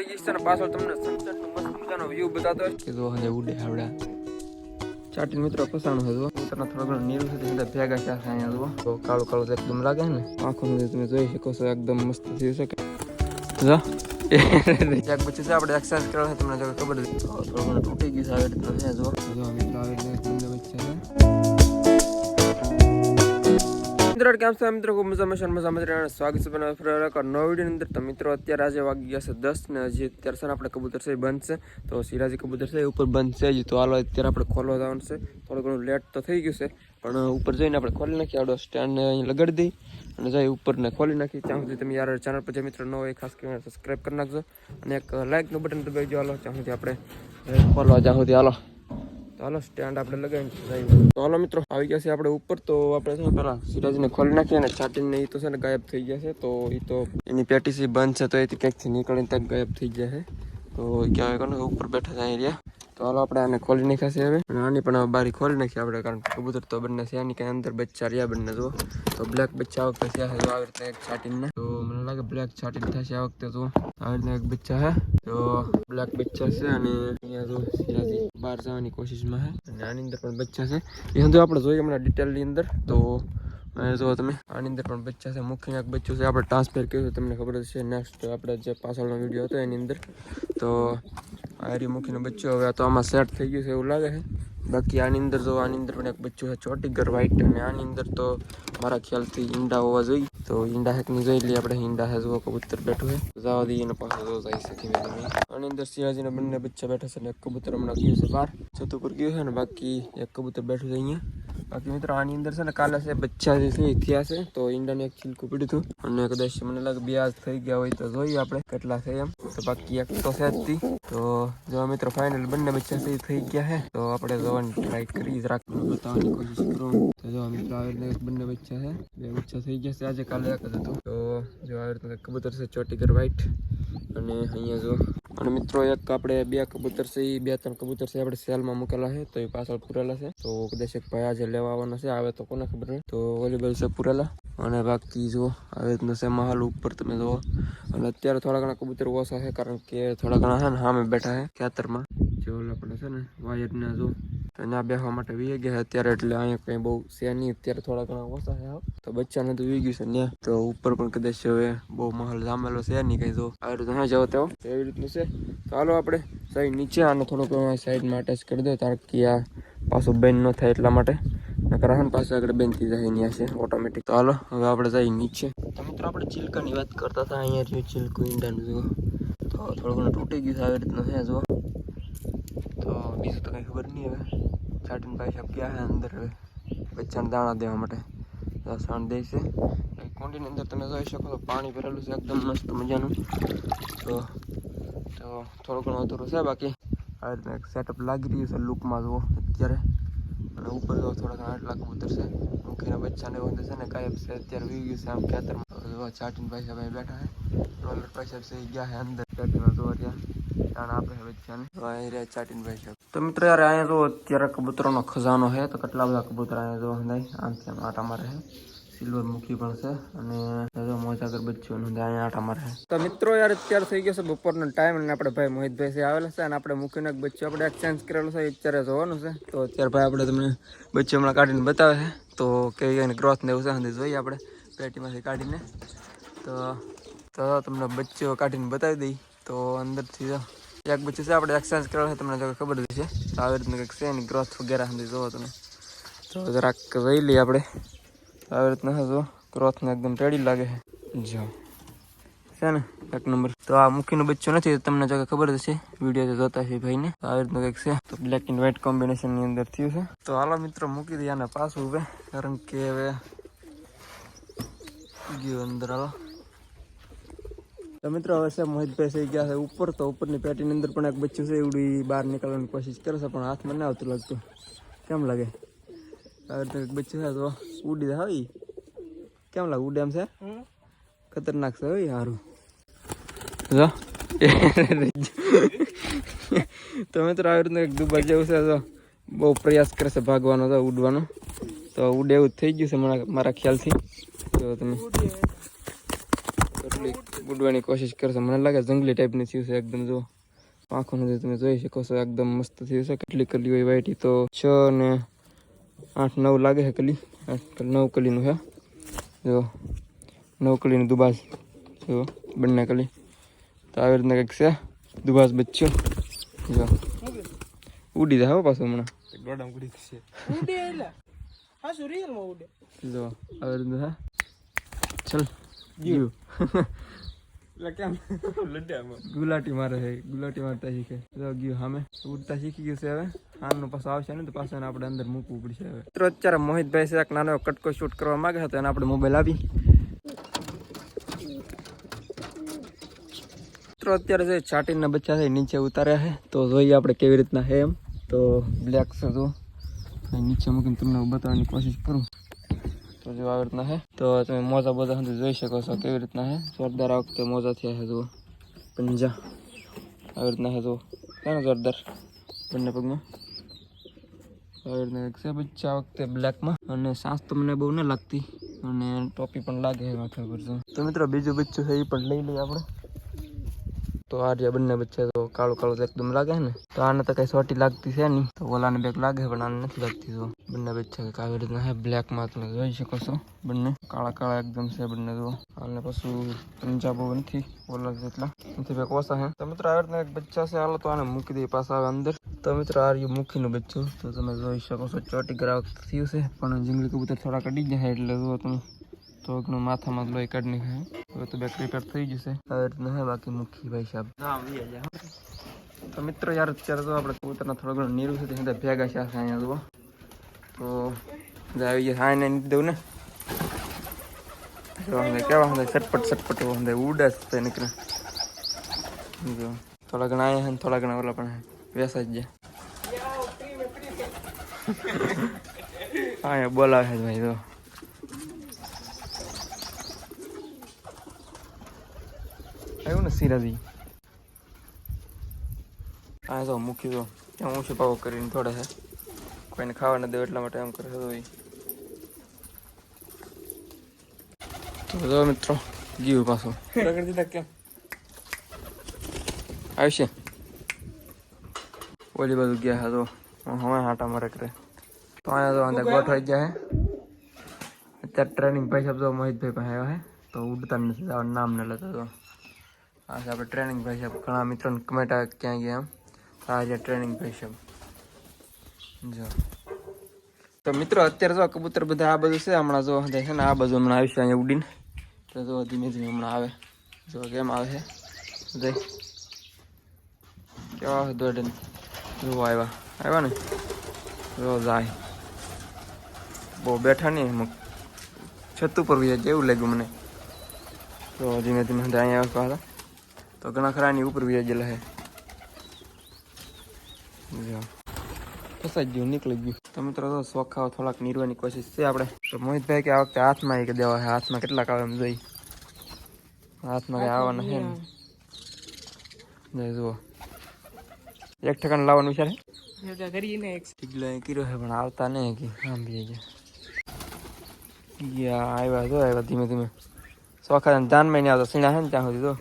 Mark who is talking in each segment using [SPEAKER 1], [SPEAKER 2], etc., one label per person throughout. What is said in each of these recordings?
[SPEAKER 1] પાછળ તમને સનસેટનો મસ્ત મજાનો વ્યૂ બતાતો હોય કે જો હે ઉડે આવડા ચાટી મિત્રો ફસાણો છે જો ઉતરના થોડો ઘણો નીરું છે તે ભેગા છે અહીંયા જો તો કાળો કાળો એકદમ લાગે ને આંખોનું તમે જોઈ શકો છો એકદમ મસ્ત થયું છે જો એક બચ્ચું છે આપણે એક્સરસાઇઝ કરવા છે તમને જો ખબર છે થોડો ઘણો તૂટી ગયું છે આવી રીતના છે જો મિત્રો આવી રીતના બંને બચ્ચા છે મિત્રો કેમ છો મિત્રો ખૂબ મજા સ્વાગત છે બનાવ ફરી એક નવા વિડીયોની અંદર તો મિત્રો અત્યારે આજે વાગી ગયા છે 10 ને હજી અત્યારે છે આપણે કબૂતર છે બંધ છે તો સિરાજી કબૂતર છે ઉપર બંધ છે હજી તો હાલો અત્યારે આપણે ખોલવા જવાનું છે થોડું ઘણું લેટ તો થઈ ગયું છે પણ ઉપર જઈને આપણે ખોલી નાખીએ આવડો સ્ટેન્ડ અહીં લગાડી દઈ અને જઈ ઉપર ને ખોલી નાખી ત્યાં સુધી તમે યાર ચેનલ પર જે મિત્રો ન હોય ખાસ કરીને સબસ્ક્રાઈબ કરી નાખજો અને એક લાઇકનું બટન દબાવી દો હાલો ત્યાં સુધી આપણે ખોલવા જ્યાં સુધી હાલો હાલો સ્ટેન્ડ આપણે લગાવીને તો હાલો મિત્રો આવી ગયા છે આપણે ઉપર તો આપણે છે ને પેલા સિરાજને ખોલી નાખીએ અને છાટીને એ તો છે ને ગાયબ થઈ ગયા છે તો એ તો એની પેટીસી બંધ છે તો એથી ક્યાંકથી નીકળીને ત્યાં ગાયબ થઈ ગયા છે તો ક્યાં કોને ઉપર બેઠા છે અહીં રહ્યા તો હાલો આપણે આને ખોલી નાખ્યા છે હવે અને આની પણ બારી ખોલી નાખીએ આપણે કારણ કે કબૂતર તો બંને છે આની કાંઈ અંદર બચ્ચા રહ્યા બંને જો તો બ્લેક બચ્ચા આ વખતે થયા છે આવી રીતે એક છાટીને તો મને લાગે બ્લેક છાટીને થશે આ વખતે તો આવી રીતના એક બચ્ચા છે તો બ્લેક બચ્ચા છે અને અહીંયા જો સિરાજી બહાર જવાની કોશિશમાં છે અને આની અંદર પણ બચ્ચા છે એ તો આપણે જોઈએ હમણાં ડિટેલની અંદર તો જો તમે આની અંદર પણ બચ્ચા છે મુખ્ય એક બચ્ચું છે આપણે ટ્રાન્સફર કર્યું છે તમને ખબર છે નેક્સ્ટ આપણે જે પાછળનો વિડીયો હતો એની અંદર તો આ રી મુખીનો બચ્ચો હવે તો આમાં સેટ થઈ ગયું છે એવું લાગે છે બાકી આની અંદર જો આની અંદર પણ એક બચ્ચું છે ચોટીગર વ્હાઈટ અને આની અંદર તો મારા ખ્યાલથી ઈંડા હોવા જોઈએ તો ઈંડા હેકની જોઈ લઈએ આપણે ઈંડા હે જો કબૂતર બેઠું છે જવા દઈએ અને પાછો જો જાય છે ધીમે ધીમે આની અંદર સિરાજીના બંને બચ્ચા બેઠા છે અને એક કબૂતર હમણાં ગયું છે બહાર છત ઉપર ગયું છે ને બાકી એક કબૂતર બેઠું છે અહીંયા બાકી મિત્રો આની અંદર છે ને કાલે છે બચ્ચા જે છે થયા છે તો ઈંડાને એક છિલકું પીડ્યું હતું અને કદાચ મને લાગે બે આજ થઈ ગયા હોય તો જોઈએ આપણે કેટલા છે એમ તો બાકી એક તો છે જ તો જો મિત્રો ફાઇનલ બંને બચ્ચા છે થઈ ગયા છે તો આપણે જોવાની ટ્રાય કરી જરાક બતાવવાની કોશિશ કરું તો જો મિત્રો આવી રીતે બંને બચ્ચા છે બે બચ્ચા થઈ ગયા છે આજે કાલે એક જ હતું તો જો આવી રીતે કબૂતર છે ચોટીગર વ્હાઈટ અને અહીંયા જો અને મિત્રો એક આપણે બે કબૂતર છે એ બે ત્રણ કબૂતર છે આપણે સેલમાં મૂકેલા છે તો એ પાછળ પૂરેલા છે તો કદાચ એક ભાઈ આજે લેવા આવવાનો છે આવે તો કોને ખબર નહીં તો વોલીબોલ છે પૂરેલા અને બાકી જો આવી રીતનું છે મહાલ ઉપર તમે જુઓ અને અત્યારે થોડા ઘણા કબૂતર ઓછા છે કારણ કે થોડા ઘણા છે ને સામે બેઠા છે ખેતરમાં જે ઓલા આપણે છે ને વાયરના જો ત્યાં બેસવા માટે વી ગયા છે અત્યારે એટલે અહીંયા કંઈ બહુ છે નહીં અત્યારે થોડા ઘણા ઓછા છે તો બચ્ચાને તો વી ગયું છે ને તો ઉપર પણ કદાચ હવે બહુ મહલ જામેલો છે નહીં કંઈ જો આવી રીતે હા જાવ તેવો એવી રીતનું છે તો હાલો આપણે સાઈડ નીચે આને થોડોક સાઈડમાં અટેચ કરી દો તાર કે આ પાછું બેન ન થાય એટલા માટે નકર હા પાછું આગળ બેન થઈ જાય અહીંયા છે ઓટોમેટિક તો હાલો હવે આપણે જઈએ નીચે તો મિત્રો આપણે ચિલકાની વાત કરતા હતા અહીંયા રહ્યું ચિલકું ઈંડાનું જુઓ તો થોડું ઘણું તૂટી ગયું છે આવી રીતનું છે જુઓ તો બીજું તો કંઈ ખબર નહીં હવે ચાટીને ભાઈ સાહેબ ગયા છે અંદર હવે બચ્ચાને દાણા દેવા માટે સાણ દે છે કુંડીની અંદર તમે જોઈ શકો તો પાણી ભરેલું છે એકદમ મસ્ત મજાનું તો થોડું ઘણું અધૂરું છે બાકી આવી રીતના એક સેટઅપ લાગી રહ્યું છે લુકમાં જુઓ અત્યારે અને ઉપર જો થોડા ઘણા આટલા કબૂતર છે મુખીના બચ્ચાને એવું છે ને ગાયબ છે અત્યારે વી ગયું છે આમ ખેતરમાં ચાટીને ભાઈ સાહેબ બેઠા છે રોલર ભાઈ સાહેબ છે ગયા છે અંદર ચાટીમાં જોવા ત્યાં દાણા આપે છે બચ્ચાને અહીં રહ્યા ચાટીને ભાઈ સાહેબ તો મિત્રો યાર અહીંયા જો અત્યારે કબૂતરોનો ખજાનો છે તો કેટલા બધા કબૂતર અહીંયા જો નહીં આમથી આમ આટા મારે છે સિલ્વર મૂકી પણ છે અને મોજાગર બચ્ચું અહીંયા આટા મારે છે તો મિત્રો યાર અત્યારે થઈ ગયો છે બપોરનો ટાઈમ અને આપણે ભાઈ મોહિતભાઈ છે આવેલા છે અને આપણે મૂકીને બચ્ચું આપણે એક્સચેન્જ કરેલું છે અત્યારે જોવાનું છે તો અત્યારે ભાઈ આપણે તમને બચ્ચું હમણાં કાઢીને બતાવે છે તો કેવી એને ગ્રોથ ને એવું છે જોઈએ આપણે પેટીમાંથી કાઢીને તો તમને બચ્ચો કાઢીને બતાવી દઈ તો અંદરથી એક બચ્ચું છે આપણે એક્સચેન્જ કરેલું છે તમને જો ખબર જ છે તો આવી રીતનું કંઈક છે એની ગ્રોથ વગેરે સુધી જોવો તમે તો જરાક જોઈ લઈએ આપણે આવી રીતના જો ગ્રોથને એકદમ રેડી લાગે છે જો છે ને એક નંબર તો આ મૂકીનું બચ્ચું નથી તમને જો ખબર જ છે વિડીયો જોતા છે ભાઈને આવી રીતનું કંઈક છે તો બ્લેક એન્ડ વ્હાઈટ કોમ્બિનેશનની અંદર થયું છે તો હાલો મિત્રો મૂકી દઈએ આને પાછું હવે કારણ કે હવે ગયું અંદર હાલો તો મિત્રો હવે છે મોહિતભાઈ થઈ ગયા છે ઉપર તો ઉપરની પેટીની અંદર પણ એક બચ્ચું છે એવડી બહાર નીકળવાની કોશિશ કરે છે પણ હાથમાં ના આવતું લાગતું કેમ લાગે આવી રીતે એક બચ્ચું છે તો ઉડી જાય હોય કેમ લાગે ઉડે એમ છે ખતરનાક છે હોય સારું જો તો મિત્રો આવી રીતનું એક દુબઈ જેવું છે તો બહુ પ્રયાસ કરે છે ભાગવાનો તો ઉડવાનો તો ઉડે એવું થઈ ગયું છે મારા ખ્યાલથી તો તમે એટલી ઉડવાની કોશિશ કરશે. મને લાગે જંગલી ટાઈપની થયું છે એકદમ. જો આંખો નથી તમે જોઈ શકો છો, એકદમ મસ્ત થયું છે. કેટલી કલી હોય વાઈટી તો 6 ને 8 9 લાગે છે કલી. 9 કલીનું છે. જો 9 કલીનું દુબાસ જો બંને કલી તો આવી રીતના કંઈક છે. દુબાસ બચ્ચો જો ઉડી જાય હો પાછું હમણાં ગોડામ ઉડી છે. જો આવી રીતનું છે. ચલ ગયું ગુલાટી મારે છે. ગુલાટી મારતા શીખે તો ગયું સામે ઉડતા શીખી ગયું છે. હવે આનો પાછો આવશે ને તો પાછો આપણે અંદર મૂકવું પડશે. હવે મિત્રો અત્યારે મોહિતભાઈ છે એક નાનો કટકો શૂટ કરવા માંગે છે તો એને આપણે મોબાઈલ આપી. મિત્રો અત્યારે છે ચાટીના બચ્ચા છે નીચે ઉતાર્યા છે તો જોઈએ આપણે કેવી રીતના છે એમ. તો બ્લેક છે તો નીચે મૂકીને તમને બતાવવાની કોશિશ કરું. તો જો આવી રીતના છે તો તમે મોજા બોજા સુધી જોઈ શકો છો કેવી રીતના છે. જોરદાર આ વખતે મોજા થયા છે. જુઓ પંજા આવી રીતના છે. જુઓ ક્યાં જોરદાર બંને પગમાં આવી રીતના છે બચ્ચા આ વખતે બ્લેકમાં. અને સાસ તો મને બહુ ન લાગતી અને ટોપી પણ લાગે છે માથા પર. તો મિત્રો બીજું બચ્ચું છે એ પણ લઈ લઈએ આપણે. તો આ રહ્યા બંને બચ્ચા તો કાળું કાળું તો એકદમ લાગે ને. તો આને તો કઈ સોટી લાગતી છે નહીં તો ઓલાને બેક લાગે પણ આને નથી લાગતી. તો બંને બચ્ચા કંઈક આવી રીતના છે બ્લેકમાં તમે જોઈ શકો છો. બંને કાળા કાળા એકદમ છે બંને. તો હાલને પાછું પંજાબો નથી ઓલા જેટલા નથી બેક ઓછા છે. તો મિત્રો આવી રીતના એક બચ્ચા છે. હાલો તો આને મૂકી દઈએ પાછા આવે અંદર. તો મિત્રો આ રહ્યું મૂકીનું બચ્ચું તો તમે જોઈ શકો છો. ચોટી ગ્રાહક થયું છે પણ જંગલી કબૂતર થોડા કડી જાય એટલે જુઓ તમે તો એકનું માથામાં લોહી કાઢી નાખે. હવે તો બેક રિપેર થઈ જશે. આવી રીતના હે બાકી મૂકી ભાઈ સાહેબ. તો મિત્રો યાર અત્યારે તો આપણે કબૂતરના થોડો ઘણો નીરું છે તે ભેગા છે અહીંયા જુઓ. તો આવી જાય હા નહીં દઉં ને કેવા ਹੁੰਦਾ ચટપટ ચટપટ ਹੁੰਦਾ ઉડે છે નીકળે. જો થોડા ઘણા અહીંયા છે થોડા ઘણા ઓલા પણ વેસાઈ જ જાય. હા અહીંયા બોલાવે છે ભાઈ. તો આવ્યું ને સિરાજી હા તો મૂકી દો ત્યાં હું છુપાવો કરીને થોડે છે કોઈને ખાવા ન દેવું એટલા માટે એમ કરે તો જો મિત્રો ગયું પાછું કેમ આવશે ઓલી બાજુ ગયા હતો હવે હાટા મારે કરે. તો અહીંયા તો અંદર ગોઠવાઈ ગયા હે. અત્યારે ટ્રેનિંગ ભાઈ સાહેબ તો મોહિતભાઈ પાસે આવ્યા હે તો ઉડતા નથી જવાનું નામ ન લેતા. તો હા આપણે ટ્રેનિંગ ભાઈ સાહેબ ઘણા મિત્રોને કમેન્ટ આવે ક્યાં ગયા એમ. આ ટ્રેનિંગ ભાઈ સાહેબ જો. તો મિત્રો અત્યારે જો કબૂતર બધા આ બધું છે હમણાં જો છે ને આ બધું હમણાં આવશે અહીંયા ઉડીને. તો જો ધીમે ધીમે હમણાં આવે. જો કેમ આવે છે જઈ કેવા દોડે જો આવ્યા ને જો જાય બહુ બેઠા નહીં અમુક છત ઉપર જેવું લાગ્યું મને. તો ધીમે ધીમે અહીંયા આવ્યા તો ઘણા ખરા ની ઉપર ગયેલા છે. ફસાઈ ગયું નીકળી ગયું. તો મિત્રો તો સોખાઓ થોડાક નીરવાની કોશિશ છે આપણે. તો મોહિતભાઈ કે આ વખતે હાથમાં કે દેવા છે. હાથમાં કેટલાક આવે એમ જોઈ. હાથમાં કઈ આવવાના છે ને જુઓ 1% લાવવાનું વિચાર કર્યો છે પણ આવતા નહીં કે સાંભળી ગયા આવ્યા જો આવ્યા ધીમે ધીમે. સોખા જાનમાં નહીં આવતા સીણા છે ને ત્યાં સુધી તો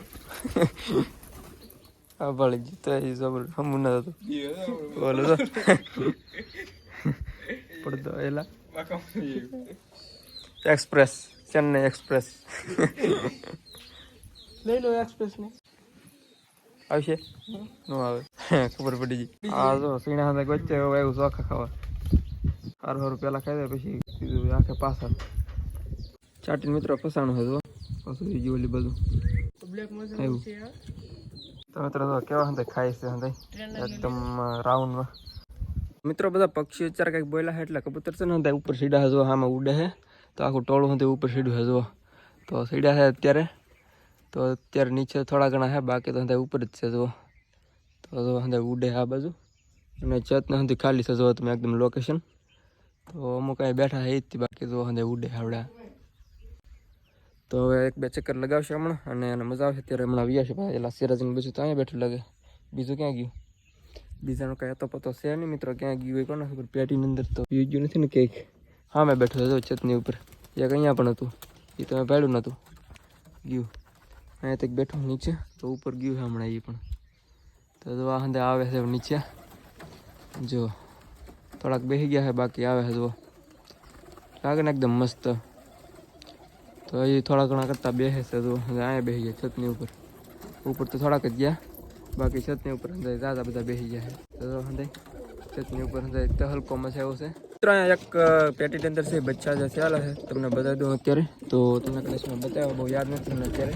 [SPEAKER 1] હા ભળી જીતો હમું ના થતું બોલો તો પડતો એલા એક્સપ્રેસ ચેન્નઈ એક્સપ્રેસ લઈ લો એક્સપ્રેસ ને આવશે ન આવે ખબર પડી ગઈ. હા જો સીણા વચ્ચે આવ્યું ચોખા ખાવા સારું સારું પેલા ખાઈ દે પછી આખે પાછળ ચાટીને મિત્રો ફસાણું હતું પાછું બીજું ઓલી બધું આવ્યું. તો મિત્રો કેવા હતા ખાય છે એકદમ રાઉન્ડમાં. મિત્રો બધા પક્ષીઓ અત્યારે કંઈક બોલ્યા છે એટલે કબૂતર છે ને ઉપર સીડા હજુ આમાં ઉડે છે. તો આખું ટોળું હતું ઉપર સીડું હજુ તો સીડા છે અત્યારે. તો અત્યારે નીચે થોડા ઘણા છે બાકી તો ઉપર જ છે. જુઓ તો ઉડે આ બાજુ અને ચતને સુધી ખાલી છે. જુઓ તમે એકદમ લોકેશન. તો અમુક અહીં બેઠા છે એ જ બાકી તો ઉડે આવડે. તો હવે એક બે ચક્કર લગાવશે હમણાં અને એને મજા આવશે. ત્યારે હમણાં આવ્યા છે પેલા સિરાજનું બીજું તો અહીંયા બેઠું લાગે. બીજું ક્યાં ગયું? બીજાનો કઈ હતો પતો છે નહીં મિત્રો. ક્યાં ગયું હોય કોને ખબર. પેટીની અંદર તો ગયું નથી ને કંઈક. હા મેં બેઠો હતો છતની ઉપર. એક અહીંયા પણ હતું એ તો મેં ભાડ્યું નહોતું ગયું. અહીંયા તક બેઠો નીચે તો ઉપર ગયું છે હમણાં એ પણ તો આ હંદે આવે છે નીચે જો થોડાક બેસી ગયા છે બાકી આવે છે જો લાગે ને એકદમ મસ્ત તો એ થોડા ઘણા કરતાં બેસે છે તો અહીંયા બેસી ગયા છતની ઉપર તો થોડાક જ ગયા બાકી છતની ઉપર દાદા બધા બેસી ગયા છે તો હંદે છતની ઉપર હંદે હલકો મચાવ્યો છે મિત્રો અહીંયા એક પેટી અંદર છે બચ્ચા જે ચાલે છે તમને બતાવી દઉં અત્યારે તો તમને કદાચ મેં બતાવ્યો બહુ યાદ નથી મને અત્યારે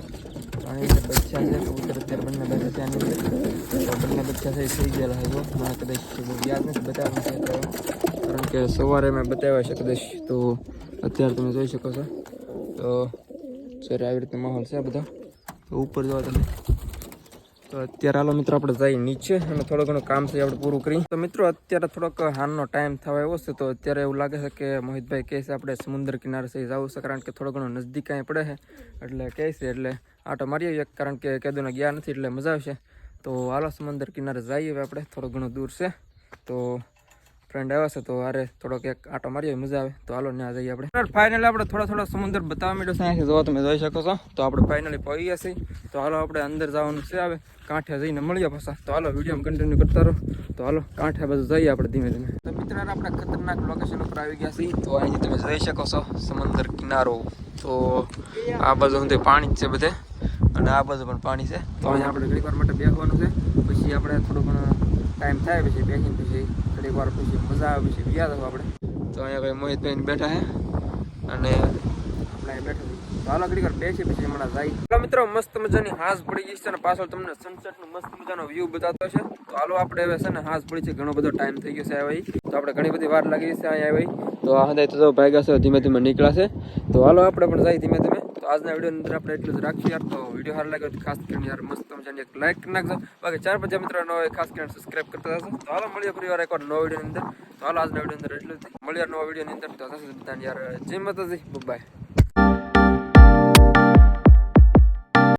[SPEAKER 1] અને જે બચ્ચા છે કબૂતર અત્યારે બંને બેઠા છે આની અંદર તો બંને બચ્ચા છે થઈ ગયેલા છે તો મને કદાચ બહુ યાદ નથી બતાવ્યું છે કારણ કે સવારે મેં બતાવ્યા છે કદાચ તો અત્યારે તમે જોઈ શકો છો તો સર આવી રીતે માહોલ છે બધા તો ઉપર જોવા તમે તો અત્યારે હાલો મિત્રો આપણે જઈએ નીચે અને થોડું ઘણું કામ છે આપણે પૂરું કરી તો મિત્રો અત્યારે થોડોક હાલનો ટાઈમ થવા એવો છે તો અત્યારે એવું લાગે છે કે મોહિતભાઈ કહે છે આપણે સમુદ્ર કિનારે છે જવું છે કારણ કે થોડો ઘણો નજદીક અહીં પડે છે એટલે કહે છે એટલે આટો મારી આવીએ કારણ કે કેદુને ગયા નથી એટલે મજા આવશે તો હાલો સમુદ્ર કિનારે જઈએ હવે આપણે થોડું ઘણું દૂર છે તો ફ્રેન્ડ આવ્યા છે તો અરે થોડોક એક આટો મારીએ મજા આવે તો હાલો ત્યાં જઈએ આપણે ફાઇનલી આપણે થોડા સમુદ્ર બતાવવા માંડ્યો છે અહીંથી જો તમે જોઈ શકો છો તો આપણે ફાઇનલી પહોંચી ગયા છીએ તો હાલો આપણે અંદર જવાનું છે આવે કાંઠે જઈને મળીએ પાછા તો હાલો વિડીયો કન્ટિન્યુ કરતા રહો તો હાલો કાંઠે બધું જઈએ આપણે ધીમે ધીમે તો મિત્રો આપણે ખતરનાક લોકેશન ઉપર આવી ગયા છીએ તો અહીંથી તમે જોઈ શકો છો સમુદ્ર કિનારો તો આ બાજુ સુધી પાણી જ છે બધે અને આ બાજુ પણ પાણી છે તો અહીંયા આપણે ઘડીક વાર માટે બેસવાનું છે પછી આપણે થોડું ઘણો ટાઈમ થાય પછી બેસીને પછી ઘડીક વાર પછી મજા આવે પછી વ્યા થવા આપણે તો અહીંયા ભાઈ મોહિતભાઈ બેઠા છે અને આપણે બેઠા તો હાલો ઘડીક વાર બેસી પછી હમણાં જાય મિત્રો મસ્ત મજાની હાંસ પડી ગઈ છે અને પાછળ તમને સનસેટનો મસ્ત મજાનો વ્યૂ બતાવતો છે તો હાલો આપણે હવે છે ને હાંસ પડી છે ઘણો બધો ટાઈમ થઈ ગયો છે આવ્યા તો આપણે ઘણી બધી વાર લાગી છે અહીંયા આવી તો આ હંદાય તો ભાગ્યા છે ધીમે ધીમે નીકળાશે તો હાલો આપણે પણ જાય ધીમે ધીમે તો આજના વિડીયો અંદર આપણે એટલું જ રાખીએ યાર તો વિડીયો સારો લાગ્યો તો ખાસ કરીને યાર મસ્ત મજાની એક લાઈક કરી નાખજો બાકી 4-5 મિત્રો ન હોય ખાસ કરીને સબસ્ક્રાઇબ કરતા જશો તો હાલો મળીએ ફરી વાર એકવાર નવા વિડીયો અંદર તો હાલો આજના વિડીયો અંદર એટલું જ મળીએ નવા વિડીયોની અંદર તો બધાને યાર જય માતાજી બાય.